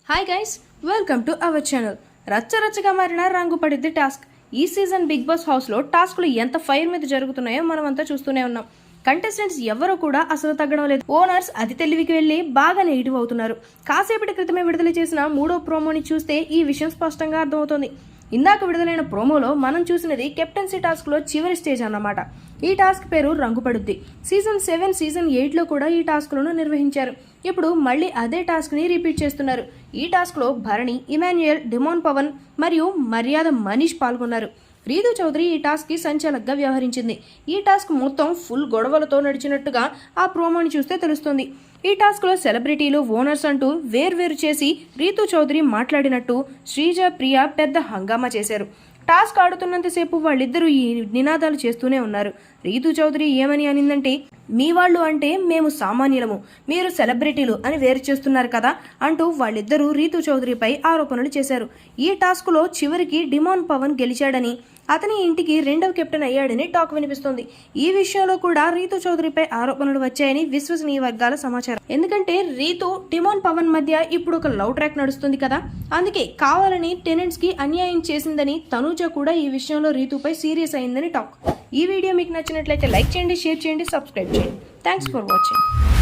Hi guys, welcome to our channel. రచ్చరచ్చగా మారిన రంగు పడిద్ది టాస్క్. ఈ సీజన్ బిగ్ బాస్ హౌస్లో టాస్క్లు ఎంత ఫైర్ మీద జరుగుతున్నాయో మనమంతా చూస్తూనే ఉన్నాం. కంటెస్టెంట్స్ ఎవరూ కూడా అసలు తగ్గడం లేదు. ఓనర్స్ అతి తెలివికి వెళ్లి బాగా నెగిటివ్ అవుతున్నారు. కాసేపటి క్రితమే విడుదల చేసిన 3వ ప్రోమోని చూస్తే ఈ విషయం స్పష్టంగా అర్థమవుతుంది. ఇందాక విడుదలైన ప్రోమోలో మనం చూసినది కెప్టెన్సీ టాస్క్లో చివరి స్టేజ్ అన్నమాట. ఈ టాస్క్ పేరు రంగు పడుద్ది. సీజన్ 7, సీజన్ 8లో కూడా ఈ టాస్క్లను నిర్వహించారు. ఇప్పుడు మళ్ళీ అదే టాస్క్ని రిపీట్ చేస్తున్నారు. ఈ టాస్క్లో భరణి, ఇమాన్యుయల్, డిమోన్ పవన్ మరియు మర్యాద మనీష్ పాల్గొన్నారు. రీతు చౌదరి ఈ టాస్క్కి సంచాలకుగా వ్యవహరించింది. ఈ టాస్క్ మొత్తం ఫుల్ గొడవలతో నడిచినట్టుగా ఆ ప్రోమోని చూస్తే తెలుస్తుంది. ఈ టాస్క్లో సెలబ్రిటీలు, ఓనర్స్ అంటూ వేర్వేరు చేసి రీతు చౌదరి మాట్లాడినట్టు శ్రీజ, ప్రియ పెద్ద హంగామా చేశారు. టాస్క్ ఆడుతున్నంతసేపు వాళ్ళిద్దరూ ఈ నినాదాలు చేస్తూనే ఉన్నారు. రీతు చౌదరి ఏమని అనిందంటే, మీ వాళ్ళు అంటే మేము సామాన్యులము, మీరు సెలబ్రిటీలు అని వేరు చేస్తున్నారు కదా అంటూ వాళ్ళిద్దరూ రీతు చౌదరిపై ఆరోపణలు చేశారు. ఈ టాస్క్లో చివరికి డిమోన్ పవన్ గెలిచాడని, అతని ఇంటికి 2వ కెప్టెన్ అయ్యాడని టాక్ వినిపిస్తోంది. ఈ విషయంలో కూడా రీతు చౌదరిపై ఆరోపణలు వచ్చాయని విశ్వసనీయ వర్గాల సమాచారం. ఎందుకంటే రీతు, డిమోన్ పవన్ మధ్య ఇప్పుడు ఒక లవ్ ట్రాక్ నడుస్తుంది కదా, అందుకే కావాలని టెనెంట్స్ కి అన్యాయం చేసిందని తనూజ కూడా ఈ విషయంలో రీతుపై సీరియస్ అయిందని టాక్. ఈ వీడియో మీకు నచ్చినట్లయితే లైక్ చేయండి, షేర్ చేయండి, సబ్స్క్రైబ్ చేయండి. Thanks for watching.